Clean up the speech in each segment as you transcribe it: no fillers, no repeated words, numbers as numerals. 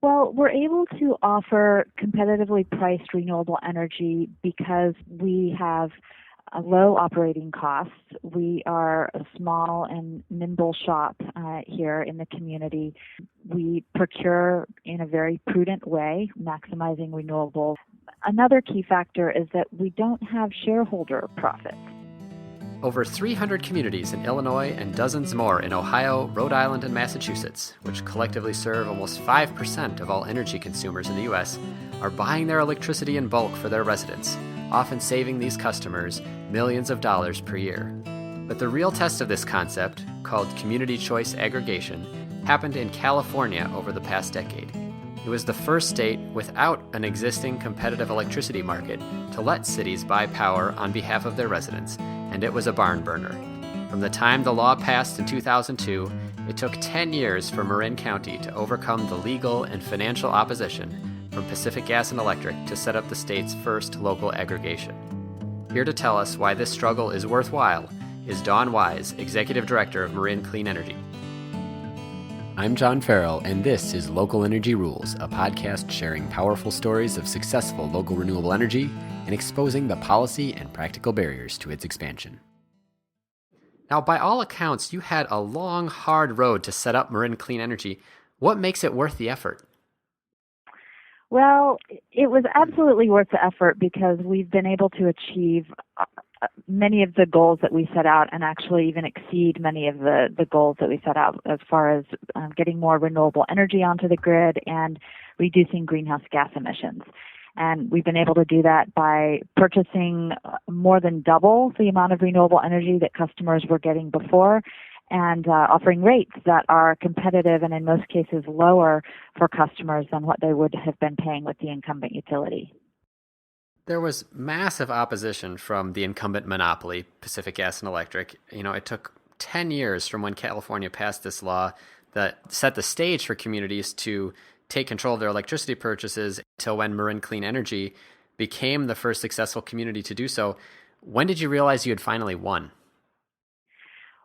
Well, we're able to offer competitively priced renewable energy because we have low operating costs. We are a small and nimble shop here in the community. We procure in a very prudent way, maximizing renewables. Another key factor is that we don't have shareholder profits. Over 300 communities in Illinois and dozens more in Ohio, Rhode Island, and Massachusetts, which collectively serve almost 5% of all energy consumers in the U.S., are buying their electricity in bulk for their residents, often saving these customers millions of dollars per year. But the real test of this concept, called community choice aggregation, happened in California over the past decade. It was the first state without an existing competitive electricity market to let cities buy power on behalf of their residents, and it was a barn burner. From the time the law passed in 2002, it took 10 years for Marin County to overcome the legal and financial opposition from Pacific Gas and Electric to set up the state's first local aggregation. Here to tell us why this struggle is worthwhile is Dawn Wise, Executive Director of Marin Clean Energy. I'm John Farrell, and this is Local Energy Rules, a podcast sharing powerful stories of successful local renewable energy and exposing the policy and practical barriers to its expansion. Now, by all accounts, you had a long, hard road to set up Marin Clean Energy. What makes it worth the effort? Well, it was absolutely worth the effort because we've been able to achieve many of the goals that we set out and actually even exceed many of the goals that we set out as far as getting more renewable energy onto the grid and reducing greenhouse gas emissions. And we've been able to do that by purchasing more than double the amount of renewable energy that customers were getting before and offering rates that are competitive and in most cases lower for customers than what they would have been paying with the incumbent utility. There was massive opposition from the incumbent monopoly, Pacific Gas and Electric. It took 10 years from when California passed this law that set the stage for communities to take control of their electricity purchases till when Marin Clean Energy became the first successful community to do so. When did you realize you had finally won?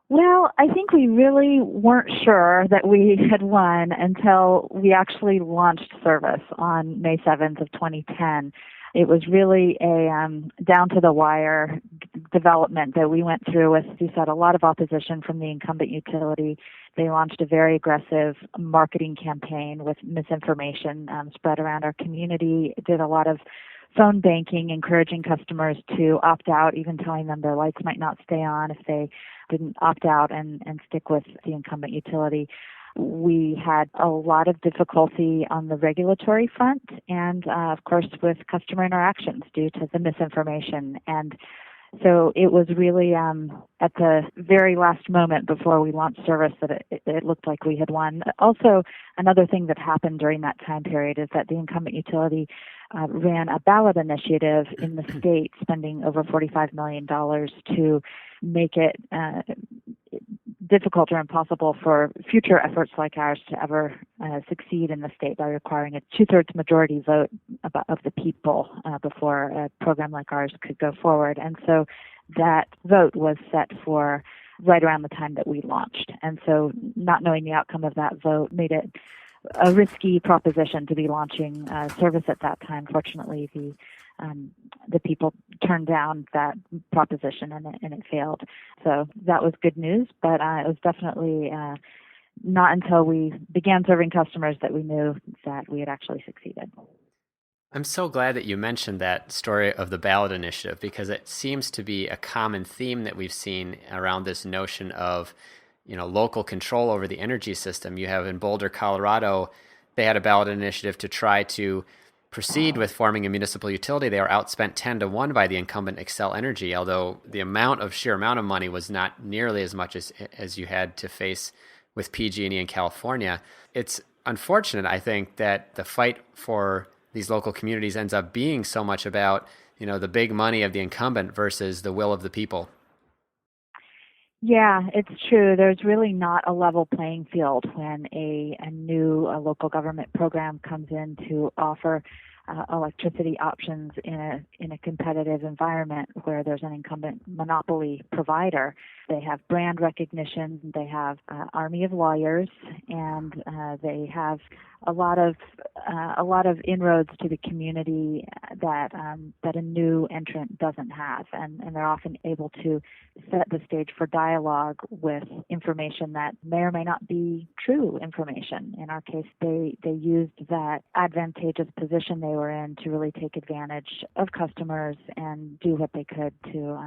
Well, I think we really weren't sure that we had won until we actually launched service on May 7th of 2010. It was really a down-to-the-wire development that we went through with, you said, a lot of opposition from the incumbent utility. They launched a very aggressive marketing campaign with misinformation spread around our community. It did a lot of phone banking, encouraging customers to opt out, even telling them their lights might not stay on if they didn't opt out and stick with the incumbent utility. We had a lot of difficulty on the regulatory front and, of course, with customer interactions due to the misinformation. And so it was really at the very last moment before we launched service that it looked like we had won. Also, another thing that happened during that time period is that the incumbent utility ran a ballot initiative in the state, spending over $45 million to make it difficult or impossible for future efforts like ours to ever succeed in the state by requiring a 2/3 majority vote of the people before a program like ours could go forward. And so that vote was set for right around the time that we launched. And so not knowing the outcome of that vote made it a risky proposition to be launching service at that time. Fortunately, the people turned down that proposition and it failed. So that was good news, but it was definitely not until we began serving customers that we knew that we had actually succeeded. I'm so glad that you mentioned that story of the ballot initiative because it seems to be a common theme that we've seen around this notion of local control over the energy system. You have in Boulder, Colorado, they had a ballot initiative to try to proceed with forming a municipal utility. They were outspent 10-1 by the incumbent Xcel Energy, although the sheer amount of money was not nearly as much as you had to face with PG&E in California. It's unfortunate, I think, that the fight for these local communities ends up being so much about, the big money of the incumbent versus the will of the people. Yeah, it's true. There's really not a level playing field when a new local government program comes in to offer electricity options in a competitive environment where there's an incumbent monopoly provider. They have brand recognition, they have an army of lawyers, and they have a lot of inroads to the community that a new entrant doesn't have, and they're often able to set the stage for dialogue with information that may or may not be true information. In our case, they used that advantageous position they were in to really take advantage of customers and do what they could to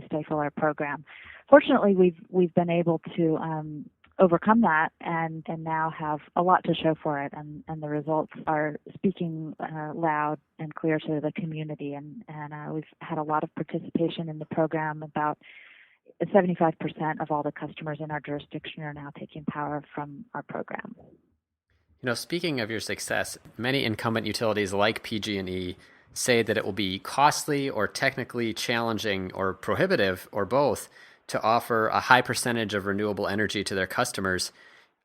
stifle our program. Fortunately, we've been able to overcome that and now have a lot to show for it, and the results are speaking loud and clear to the community, and we've had a lot of participation in the program. About 75% of all the customers in our jurisdiction are now taking power from our program. Speaking of your success, many incumbent utilities like PG&E say that it will be costly or technically challenging or prohibitive or both to offer a high percentage of renewable energy to their customers.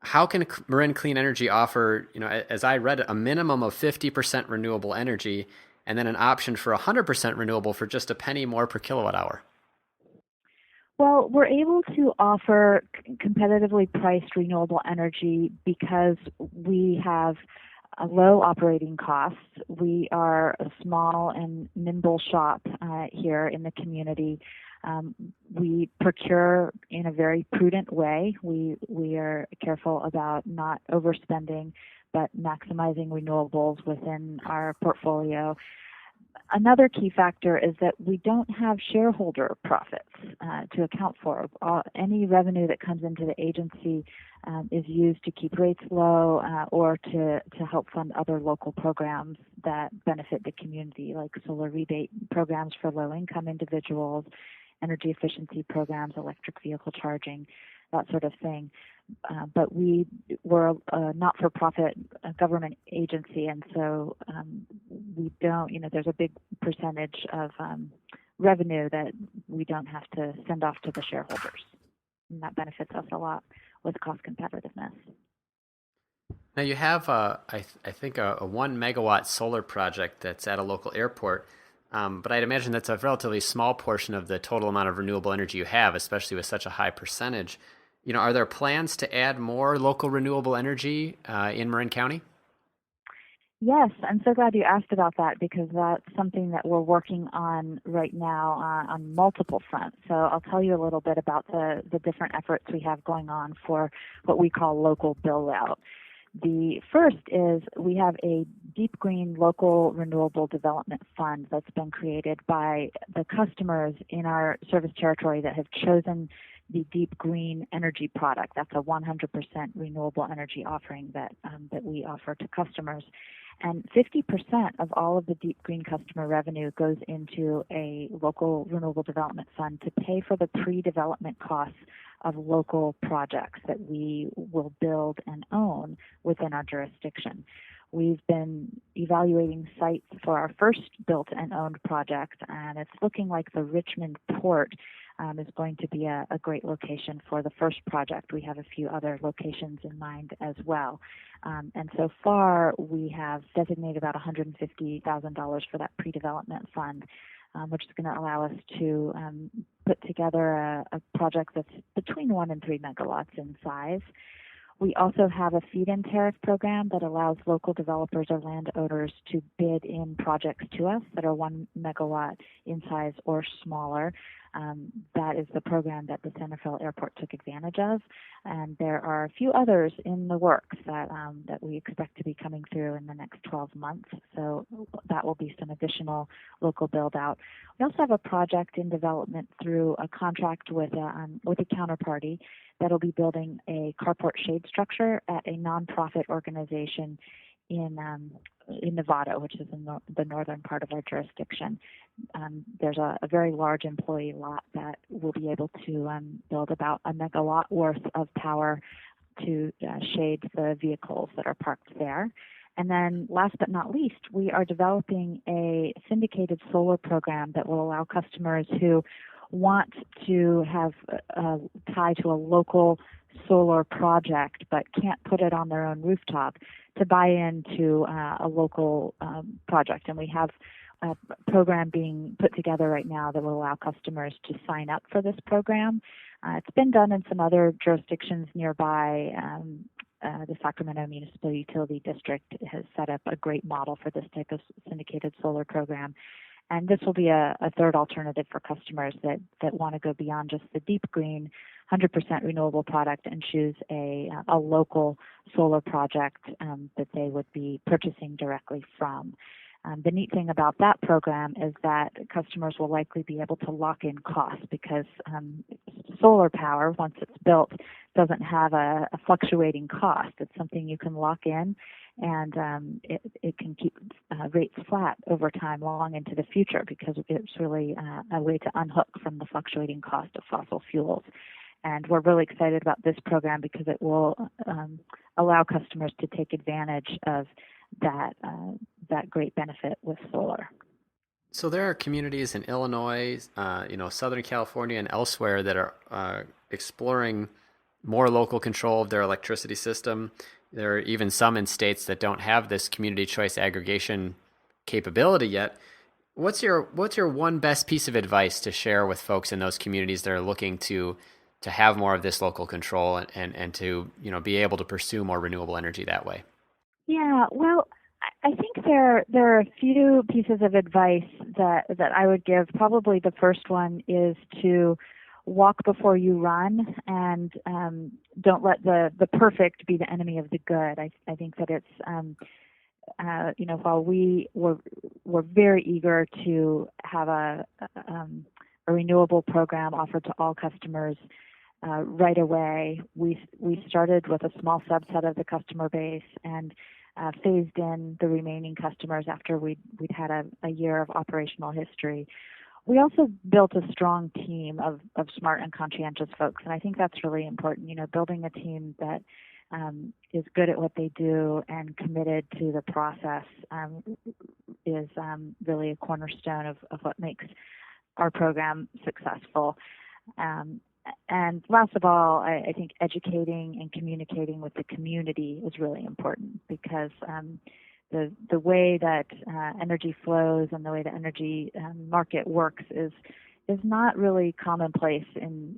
How can Marin Clean Energy offer, as I read it, a minimum of 50% renewable energy and then an option for 100% renewable for just a penny more per kilowatt hour? Well, we're able to offer competitively priced renewable energy because we have low operating costs. We are a small and nimble shop here in the community. We procure in a very prudent way. We are careful about not overspending, but maximizing renewables within our portfolio. Another key factor is that we don't have shareholder profits to account for. Any revenue that comes into the agency is used to keep rates low or to help fund other local programs that benefit the community, like solar rebate programs for low-income individuals, energy efficiency programs, electric vehicle charging, that sort of thing. But we're a not-for-profit government agency, and so we don't, there's a big percentage of revenue that we don't have to send off to the shareholders. And that benefits us a lot with cost competitiveness. Now you have, I think, a 1 megawatt solar project that's at a local airport. But I'd imagine that's a relatively small portion of the total amount of renewable energy you have, especially with such a high percentage. Are there plans to add more local renewable energy in Marin County? Yes, I'm so glad you asked about that because that's something that we're working on right now on multiple fronts. So I'll tell you a little bit about the different efforts we have going on for what we call local build-out. The first is we have a Deep Green Local Renewable Development Fund that's been created by the customers in our service territory that have chosen the Deep Green Energy product. That's a 100% renewable energy offering that we offer to customers. And 50% of all of the Deep Green customer revenue goes into a local renewable development fund to pay for the pre-development costs of local projects that we will build and own within our jurisdiction. We've been evaluating sites for our first built and owned project, and it's looking like the Richmond Port is going to be a great location for the first project. We have a few other locations in mind as well. And so far, we have designated about $150,000 for that pre-development fund, which is going to allow us to put together a project that's between 1 and 3 megawatts in size. We also have a feed-in tariff program that allows local developers or landowners to bid in projects to us that are 1 megawatt in size or smaller. That is the program that the San Rafael Airport took advantage of, and there are a few others in the works that we expect to be coming through in the next 12 months. So that will be some additional local build-out. We also have a project in development through a contract with a counterparty that will be building a carport shade structure at a nonprofit organization in Nevada, which is in the northern part of our jurisdiction. There's a very large employee lot that will be able to build about 1 megawatt worth of power to shade the vehicles that are parked there. And then last but not least, we are developing a syndicated solar program that will allow customers who want to have a tie to a local solar project but can't put it on their own rooftop to buy into a local project. And we have a program being put together right now that will allow customers to sign up for this program. It's been done in some other jurisdictions nearby, the Sacramento Municipal Utility District has set up a great model for this type of syndicated solar program. And this will be a third alternative for customers that want to go beyond just the deep green, 100% renewable product and choose a local solar project that they would be purchasing directly from. The neat thing about that program is that customers will likely be able to lock in costs because solar power, once it's built, doesn't have a fluctuating cost. It's something you can lock in, and it can keep rates flat over time long into the future because it's really a way to unhook from the fluctuating cost of fossil fuels. And we're really excited about this program because it will allow customers to take advantage of that great benefit with solar. So there are communities in Illinois, Southern California, and elsewhere that are exploring more local control of their electricity system. There are even some in states that don't have this community choice aggregation capability yet. What's your one best piece of advice to share with folks in those communities that are looking to have more of this local control and to be able to pursue more renewable energy that way? Yeah, well, I think there are a few pieces of advice that I would give. Probably the first one is to walk before you run, and don't let the perfect be the enemy of the good. I think that it's while we're very eager to have a renewable program offered to all customers right away, we started with a small subset of the customer base and phased in the remaining customers after we'd had a year of operational history. We also built a strong team of smart and conscientious folks, and I think that's really important. Building a team that is good at what they do and committed to the process is really a cornerstone of what makes our program successful. And last of all, I think educating and communicating with the community is really important because the way that energy flows and the way the energy market works is not really commonplace in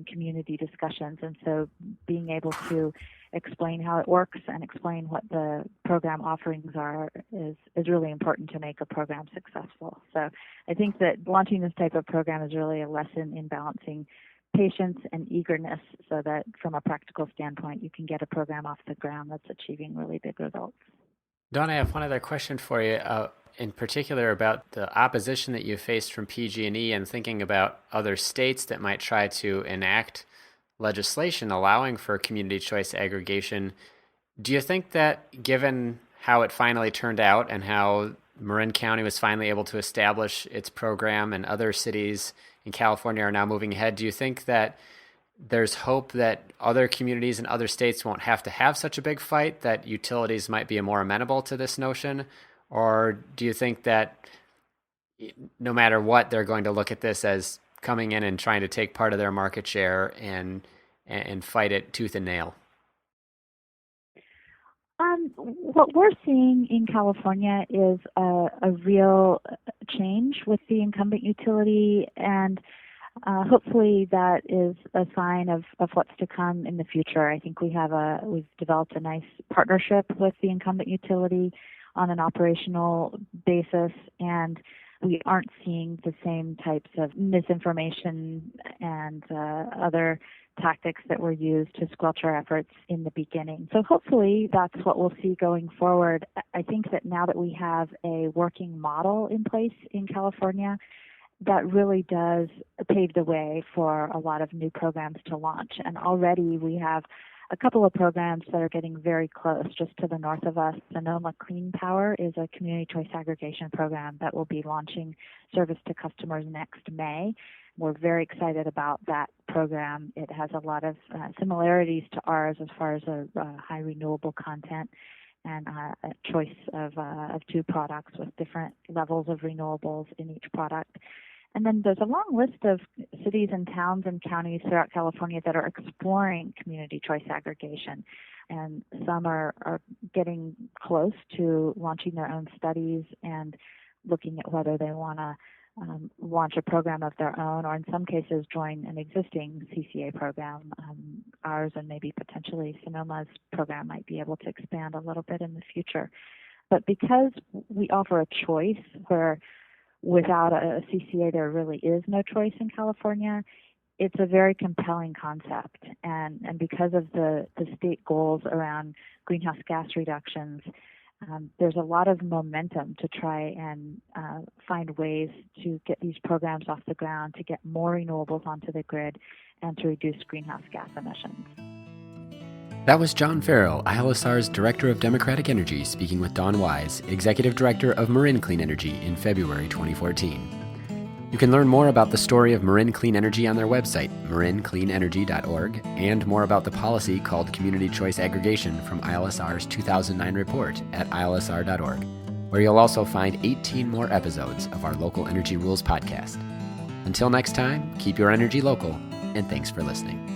community discussions. And so being able to explain how it works and explain what the program offerings are is really important to make a program successful. So I think that launching this type of program is really a lesson in balancing patience and eagerness so that from a practical standpoint, you can get a program off the ground that's achieving really big results. Dawn, I have one other question for you, in particular about the opposition that you faced from PG&E and thinking about other states that might try to enact legislation allowing for community choice aggregation. Do you think that given how it finally turned out and how Marin County was finally able to establish its program and other cities in California are now moving ahead, do you think that there's hope that other communities in other states won't have to have such a big fight, that utilities might be more amenable to this notion? Or do you think that no matter what, they're going to look at this as coming in and trying to take part of their market share and fight it tooth and nail? What we're seeing in California is a real change with the incumbent utility, and hopefully that is a sign of what's to come in the future. I think we've developed a nice partnership with the incumbent utility on an operational basis, and we aren't seeing the same types of misinformation and other tactics that were used to squelch our efforts in the beginning. So hopefully that's what we'll see going forward. I think that now that we have a working model in place in California, that really does pave the way for a lot of new programs to launch. And already we have a couple of programs that are getting very close. Just to the north of us, Sonoma Clean Power is a community choice aggregation program that will be launching service to customers next May. We're very excited about that program. It has a lot of similarities to ours as far as a high renewable content and a choice of two products with different levels of renewables in each product. And then there's a long list of cities and towns and counties throughout California that are exploring community choice aggregation. And some are getting close to launching their own studies and looking at whether they want to launch a program of their own, or in some cases join an existing CCA program ours and maybe potentially Sonoma's program might be able to expand a little bit in the future. But because we offer a choice where without a CCA there really is no choice in California, it's a very compelling concept. And because of the state goals around greenhouse gas reductions, there's a lot of momentum to try and find ways to get these programs off the ground, to get more renewables onto the grid, and to reduce greenhouse gas emissions. That was John Farrell, ILSR's Director of Democratic Energy, speaking with Dawn Wise, Executive Director of Marin Clean Energy, in February 2014. You can learn more about the story of Marin Clean Energy on their website, marincleanenergy.org, and more about the policy called Community Choice Aggregation from ILSR's 2009 report at ilsr.org, where you'll also find 18 more episodes of our Local Energy Rules podcast. Until next time, keep your energy local, and thanks for listening.